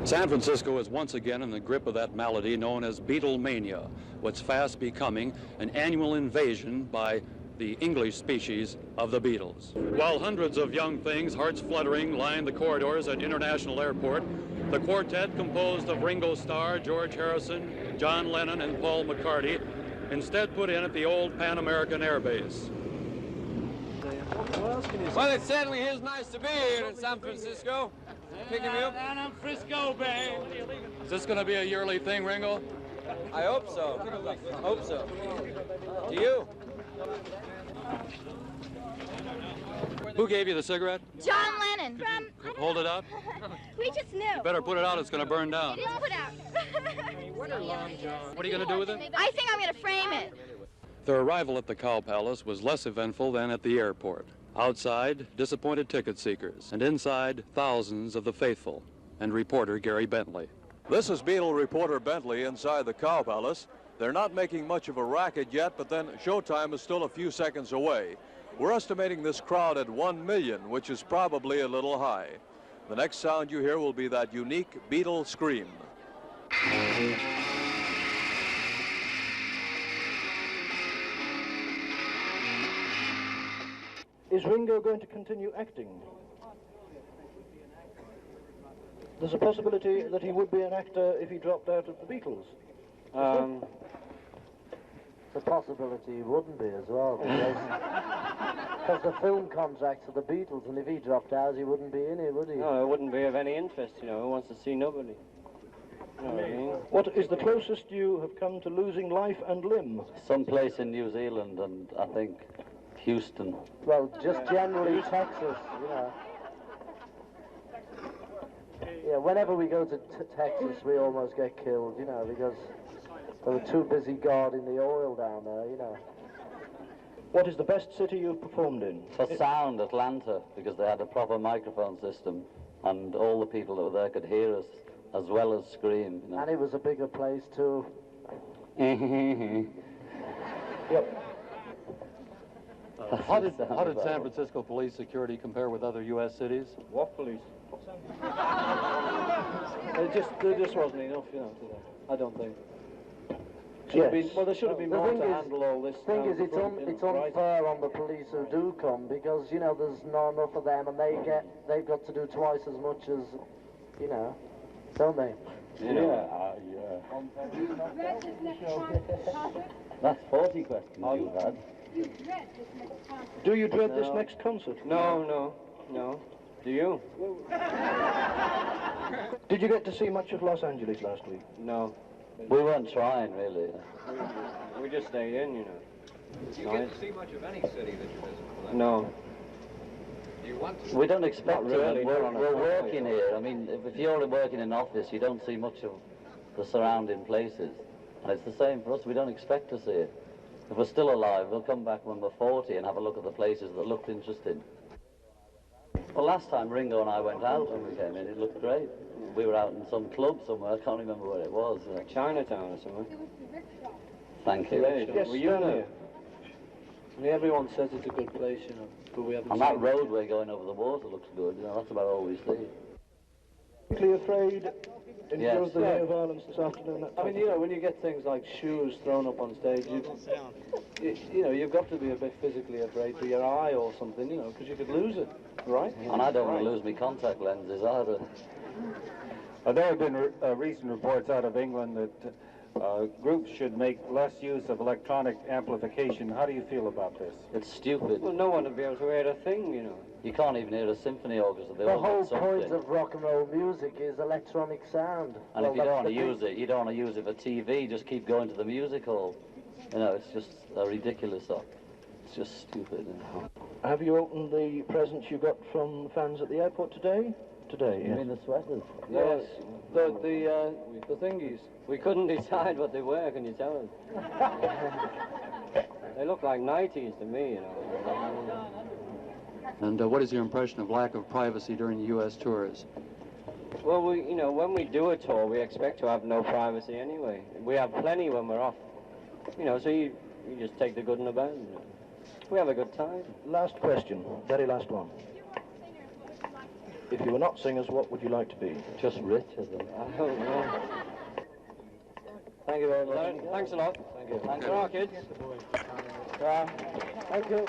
San Francisco is once again in the grip of that malady known as Beatlemania, what's fast becoming an annual invasion by the English species of the Beatles. While hundreds of young things, hearts fluttering, line the corridors at International Airport, the quartet composed of Ringo Starr, George Harrison, John Lennon, and Paul McCartney instead put in at the old Pan American Air Base. Well, it certainly is nice to be here in San Francisco. Picking me up. Down in Frisco Bay. Is this going to be a yearly thing, Ringo? I hope so. Hope so. Do you? Who gave you the cigarette? John Lennon. Hold it out. We just knew. You better put it out, it's going to burn down. It is put out. What are you going to do with it? I think I'm going to frame it. Their arrival at the Cow Palace was less eventful than at the airport. Outside, disappointed ticket seekers, and inside, thousands of the faithful, and reporter Gary Bentley. This is Beatle reporter Bentley inside the Cow Palace. They're not making much of a racket yet, but then showtime is still a few seconds away. We're estimating this crowd at 1 million, which is probably a little high. The next sound you hear will be that unique Beatle scream. Is Ringo going to continue acting? There's a possibility that he would be an actor if he dropped out of the Beatles. The possibility he wouldn't be as well, because the film contracts are the Beatles, and if he dropped out, he wouldn't be in it, would he? No, it wouldn't be of any interest, you know. Who wants to see nobody? You know what I mean? What is the closest you have come to losing life and limb? Someplace in New Zealand, and I think Houston. Well, just generally Texas, you know. Yeah, whenever we go to Texas, we almost get killed, you know, because they were too busy guarding the oil down there, you know. What is the best city you've performed in? For sound, Atlanta, because they had a proper microphone system, and all the people that were there could hear us, as well as scream, you know. And it was a bigger place, too. Yep. How did San Francisco police security compare with other U.S. cities? What police? There just wasn't enough, you know, today. I don't think. Well, there should have been more to handle all this. The thing is, it's unfair on the police who do come, because, you know, there's not enough of them, and they've got to do twice as much as, you know, don't they? Yeah. That's 40 questions you've had. Do you dread this next concert? No. Do you? Did you get to see much of Los Angeles last week? No. We weren't trying, really. We just stayed in, you know. Do you get to see much of any city that you visit? No. Do you want to? We don't expect Not really, to. We're working here. I mean, if you're working in an office, you don't see much of the surrounding places. And it's the same for us. We don't expect to see it. If we're still alive, we'll come back when we're 40 and have a look at the places that looked interesting. Well, last time Ringo and I went out when we came in, it looked great. We were out in some club somewhere, I can't remember where it was. Chinatown or somewhere. Thank you. Yes, were you there? I mean, everyone says it's a good place, you know, but we haven't And that roadway going over the water looks good, you know, that's about all we see. Particularly afraid in view of the Yes. day of violence this afternoon. I mean, you know, when you get things like shoes thrown up on stage, you know, you've got to be a bit physically afraid for your eye or something, you know, because you could lose it, right? And I don't want to lose my contact lenses either. There have been recent reports out of England that groups should make less use of electronic amplification. How do you feel about this? It's stupid. Well, no one would be able to hear a thing, you know. You can't even hear a symphony orchestra. They The all got whole something. point of rock and roll music is electronic sound. And if you don't want to use it, you don't want to use it for TV, just keep going to the music hall. You know, it's just a ridiculous stuff. It's just stupid. You know. Have you opened the presents you got from fans at the airport today? Today, You yes. mean the sweaters? Yes, the thingies. We couldn't decide what they were, can you tell us? They look like 90s to me, you know. And what is your impression of lack of privacy during the U.S. tours? Well, you know, when we do a tour, we expect to have no privacy anyway. We have plenty when we're off. You know, so you just take the good and the bad. You know. We have a good time. Last question, very last one. If you were not singers, what would you like to be? Just rich, isn't it? Thank you very much. Thanks a lot. Thank you. Thanks a lot, kids. Thank you.